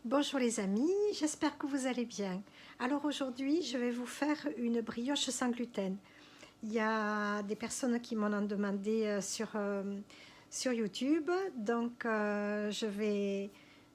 Bonjour les amis, j'espère que vous allez bien. Alors aujourd'hui, je vais vous faire une brioche sans gluten. Il y a des personnes qui m'en ont demandé sur YouTube, donc je vais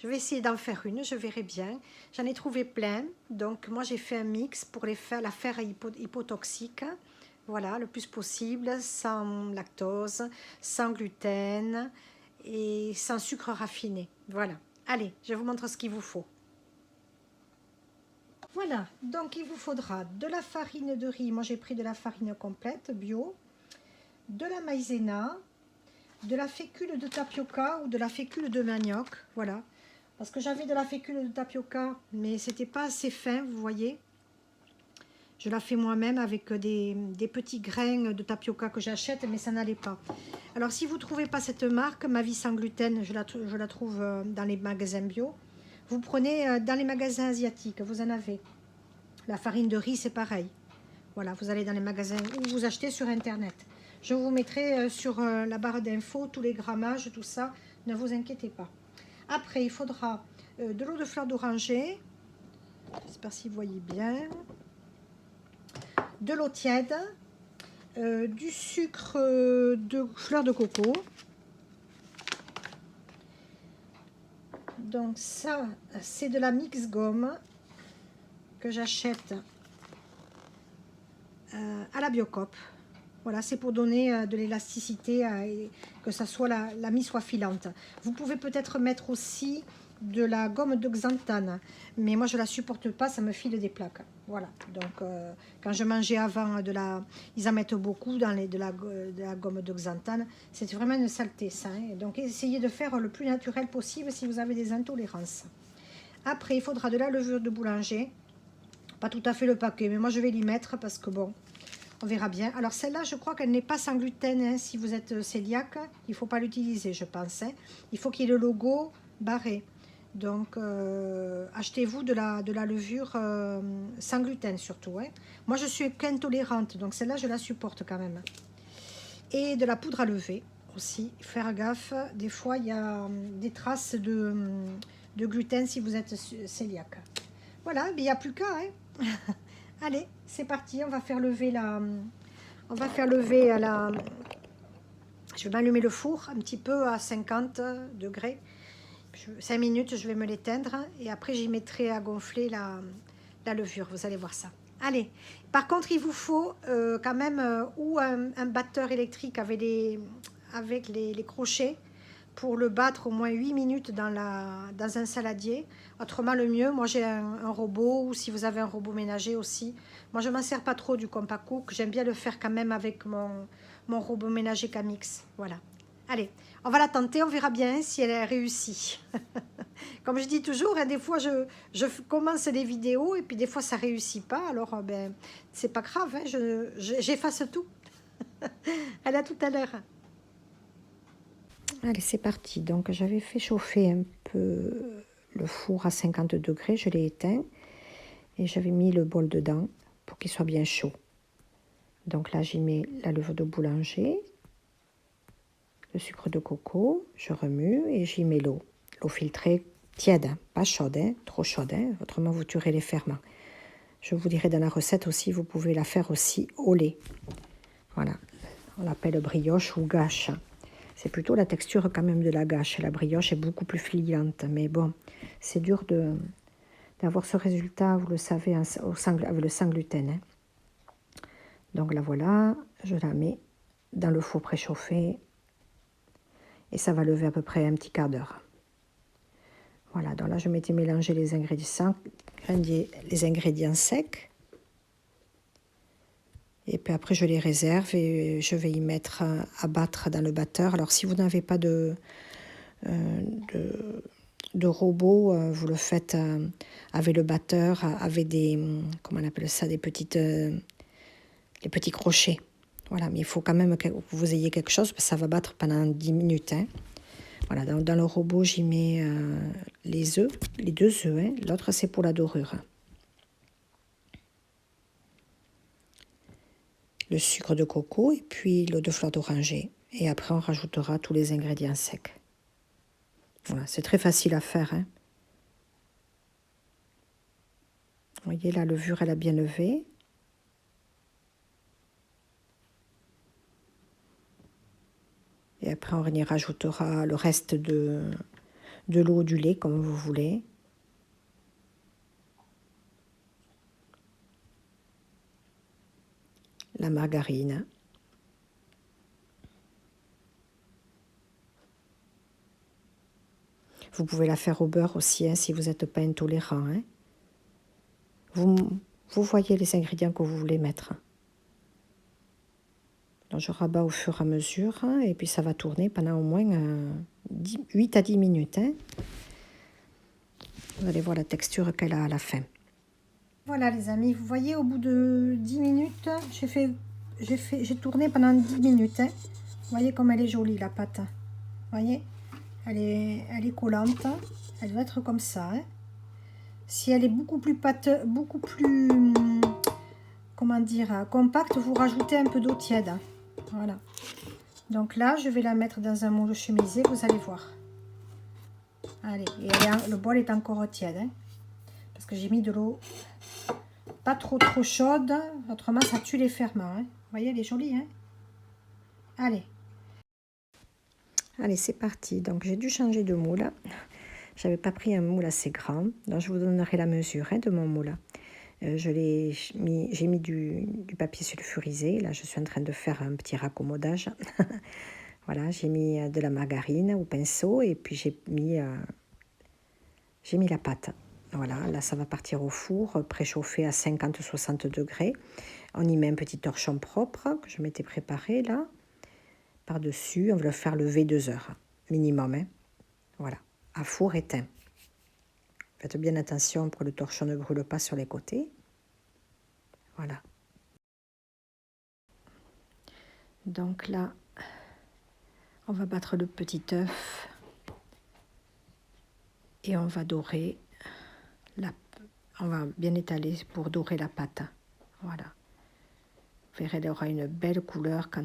essayer d'en faire une, je verrai bien. J'en ai trouvé plein, donc moi j'ai fait un mix pour la faire hypotoxique, voilà, le plus possible, sans lactose, sans gluten et sans sucre raffiné, voilà. Allez, je vous montre ce qu'il vous faut. Voilà, donc il vous faudra de la farine de riz, moi j'ai pris de la farine complète, bio, de la maïzena, de la fécule de tapioca ou de la fécule de manioc, voilà. Parce que j'avais de la fécule de tapioca, mais c'était pas assez fin, vous voyez. Je la fais moi-même avec des petits grains de tapioca que j'achète, mais ça n'allait pas. Alors si vous ne trouvez pas cette marque, Ma Vie sans gluten, je la trouve dans les magasins bio. Vous prenez dans les magasins asiatiques, vous en avez. La farine de riz, c'est pareil. Voilà, vous allez dans les magasins ou vous achetez sur Internet. Je vous mettrai sur la barre d'infos tous les grammages, tout ça. Ne vous inquiétez pas. Après, il faudra de l'eau de fleur d'oranger. J'espère si vous voyez bien. De l'eau tiède. Du sucre de fleur de coco. Donc ça, c'est de la mix gomme que j'achète à la Biocoop. Voilà, c'est pour donner de l'élasticité et que ça soit la mie soit filante. Vous pouvez peut-être mettre aussi de la gomme de xanthane, mais moi je la supporte pas, ça me file des plaques. Voilà, donc quand je mangeais avant ils en mettent beaucoup dans de la gomme de xanthane. C'est vraiment une saleté ça, hein. Donc essayez de faire le plus naturel possible si vous avez des intolérances. Après, il faudra de la levure de boulanger, pas tout à fait le paquet, mais moi je vais l'y mettre parce que bon, on verra bien. Alors celle-là, je crois qu'elle n'est pas sans gluten, hein. Si vous êtes cœliaque, il ne faut pas l'utiliser, je pense, hein. Il faut qu'il y ait le logo barré. Donc, achetez-vous de la levure sans gluten surtout, hein. Moi, je suis qu'intolérante, donc celle-là, je la supporte quand même. Et de la poudre à lever aussi. Faire gaffe, des fois, il y a des traces de gluten si vous êtes cœliaque. Voilà, mais il n'y a plus qu'à, hein. Allez, c'est parti, on va faire lever je vais m'allumer le four un petit peu à 50 degrés. 5 minutes, je vais me l'éteindre et après j'y mettrai à gonfler la levure, vous allez voir ça. Allez, par contre, il vous faut quand même ou un batteur électrique avec les crochets pour le battre au moins 8 minutes dans un saladier. Autrement, le mieux, moi j'ai un robot, ou si vous avez un robot ménager aussi. Moi, je ne m'en sers pas trop du Compacook. J'aime bien le faire quand même avec mon robot ménager Camix. Voilà. Allez, on va la tenter, on verra bien si elle est réussie. Comme je dis toujours, hein, des fois, je commence les vidéos et puis des fois, ça ne réussit pas. Alors, ben, c'est pas grave, hein, j'efface tout. À tout à l'heure. Allez, c'est parti. Donc, j'avais fait chauffer un peu le four à 50 degrés. Je l'ai éteint et j'avais mis le bol dedans pour qu'il soit bien chaud. Donc là, j'y mets la levure de boulanger, le sucre de coco, je remue et j'y mets l'eau. L'eau filtrée tiède, hein, pas chaude, hein, trop chaude, hein, autrement vous tuerez les ferments. Je vous dirai dans la recette aussi, vous pouvez la faire aussi au lait. Voilà, on l'appelle brioche ou gâche. C'est plutôt la texture quand même de la gâche. La brioche est beaucoup plus friande, mais bon, c'est dur d'avoir ce résultat, vous le savez, avec le sans gluten, hein. Donc là voilà, je la mets dans le four préchauffé et ça va lever à peu près un petit quart d'heure. Voilà, donc là je m'étais mélangé les ingrédients secs. Et puis après, je les réserve et je vais y mettre à battre dans le batteur. Alors, si vous n'avez pas de robot, vous le faites avec le batteur, avec comment on appelle ça, des petits crochets. Voilà, mais il faut quand même que vous ayez quelque chose, parce que ça va battre pendant 10 minutes, hein. Voilà, dans le robot, j'y mets les œufs, les 2 œufs, hein. L'autre, c'est pour la dorure. Le sucre de coco et puis l'eau de fleur d'oranger. Et après, on rajoutera tous les ingrédients secs. Voilà, c'est très facile à faire, hein. voyez, la levure, elle a bien levé. Et après, on y rajoutera le reste de l'eau ou du lait, comme vous voulez. La margarine. Vous pouvez la faire au beurre aussi, hein, si vous n'êtes pas intolérant. Hein. Vous voyez les ingrédients que vous voulez mettre. Donc je rabats au fur et à mesure, hein, et puis ça va tourner pendant au moins 8 à 10 minutes. Hein. Vous allez voir la texture qu'elle a à la fin. Voilà les amis, vous voyez au bout de 10 minutes, j'ai tourné pendant 10 minutes. Hein. Vous voyez comme elle est jolie la pâte. Vous voyez, elle est collante, elle doit être comme ça. Hein. Si elle est beaucoup plus comment dire, compacte, vous rajoutez un peu d'eau tiède. Voilà. Donc là, je vais la mettre dans un moule chemisé, vous allez voir. Allez, et le bol est encore tiède, hein, parce que j'ai mis de l'eau pas trop chaude, autrement ça tue les ferments. Hein. Vous voyez, elle est jolie. Hein. Allez. Allez, c'est parti. Donc j'ai dû changer de moule. J'avais pas pris un moule assez grand, donc je vous donnerai la mesure, hein, de mon moule. J'ai mis du papier sulfurisé. Là, je suis en train de faire un petit raccommodage. Voilà, j'ai mis de la margarine au pinceau et puis j'ai mis la pâte. Voilà, là, ça va partir au four, préchauffé à 50-60 degrés. On y met un petit torchon propre que je m'étais préparé là. Par-dessus, on va le faire lever 2 heures minimum. Hein. Voilà, à four éteint. Faites bien attention pour que le torchon ne brûle pas sur les côtés. Voilà. Donc là, on va battre le petit œuf et on va dorer on va bien étaler pour dorer la pâte. Voilà. Vous verrez, elle aura une belle couleur quand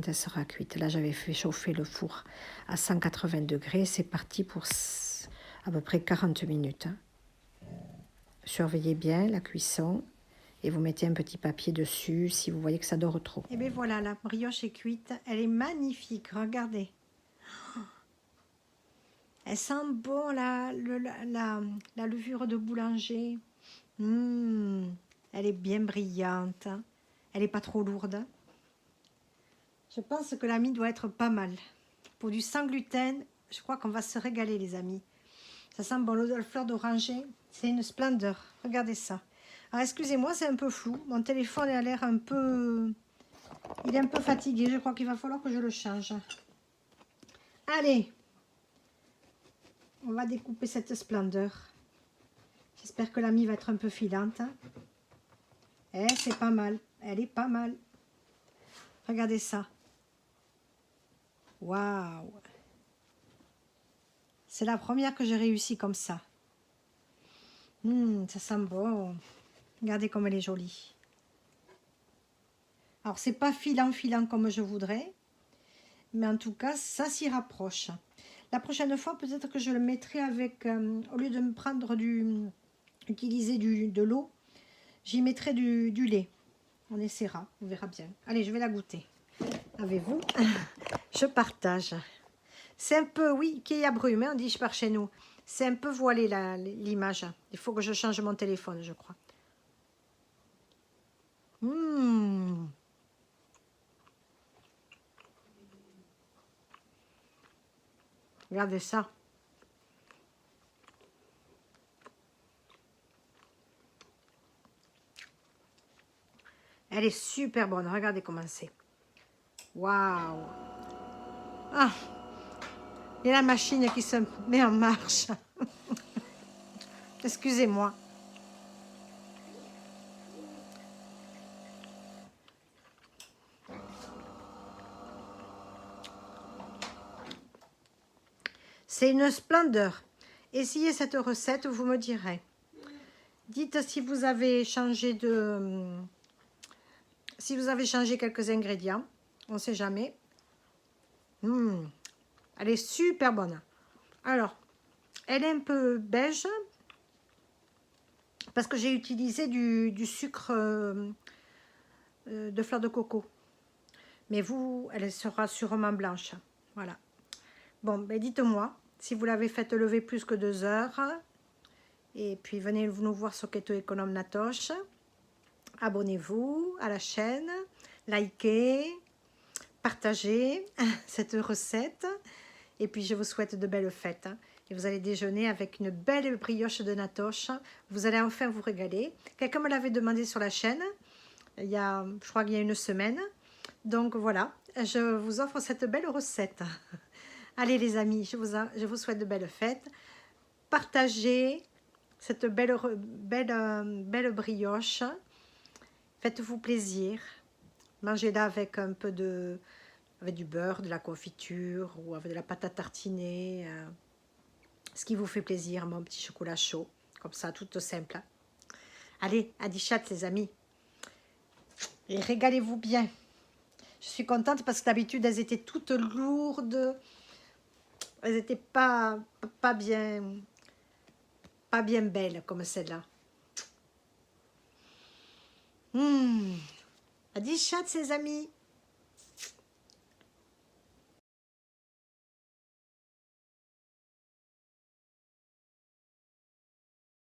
elle sera cuite. Là, j'avais fait chauffer le four à 180 degrés. C'est parti pour à peu près 40 minutes. Surveillez bien la cuisson et vous mettez un petit papier dessus si vous voyez que ça dort trop. Et bien voilà, la brioche est cuite. Elle est magnifique, regardez. Elle sent bon la levure de boulanger. Elle est bien brillante. Elle n'est pas trop lourde. Je pense que la mie doit être pas mal. Pour du sans gluten, je crois qu'on va se régaler les amis. Ça sent bon, la fleur d'oranger. C'est une splendeur. Regardez ça. Alors excusez-moi, c'est un peu flou. Mon téléphone a l'air un peu... Il est un peu fatigué. Je crois qu'il va falloir que je le change. Allez. On va découper cette splendeur. J'espère que la mie va être un peu filante. Eh, c'est pas mal. Elle est pas mal. Regardez ça. Waouh. C'est la première que j'ai réussi comme ça. Ça sent bon. Regardez comme elle est jolie. Alors, c'est pas filant comme je voudrais. Mais en tout cas, ça s'y rapproche. La prochaine fois, peut-être que je le mettrai avec... au lieu de me prendre utiliser de l'eau, j'y mettrai du lait. On essaiera, on verra bien. Allez, je vais la goûter. Avez-vous? Je partage. C'est un peu, oui, qu'il y a brume, hein, on dit par chez nous. C'est un peu voilé l'image. Il faut que je change mon téléphone, je crois. Regardez ça. Elle est super bonne. Regardez comment c'est. Waouh. Ah. Il y a la machine qui se met en marche. Excusez-moi. C'est une splendeur. Essayez cette recette, vous me direz. Dites si vous avez changé si vous avez changé quelques ingrédients. On ne sait jamais. Elle est super bonne. Alors, elle est un peu beige. parce que j'ai utilisé du sucre de fleur de coco. Mais vous, elle sera sûrement blanche. Voilà. Bon, ben dites-moi si vous l'avez fait lever plus que 2 heures. Et puis venez nous voir sur Keto Économe Natoche. Abonnez-vous à la chaîne, likez, partagez cette recette. Et puis je vous souhaite de belles fêtes. Et vous allez déjeuner avec une belle brioche de Natoche. Vous allez enfin vous régaler. Quelqu'un me l'avait demandé sur la chaîne, je crois qu'il y a une semaine. Donc voilà, je vous offre cette belle recette. Allez les amis, je vous souhaite de belles fêtes. Partagez cette belle brioche. Faites-vous plaisir. Mangez-la avec un peu avec du beurre, de la confiture ou avec de la pâte à tartiner. Ce qui vous fait plaisir, mon petit chocolat chaud. Comme ça, tout simple. Allez, à 10 chats les amis. Et régalez-vous bien. Je suis contente parce que d'habitude, elles étaient toutes lourdes. Elles n'étaient pas bien belles comme celle-là. À 10 chats, ses amis.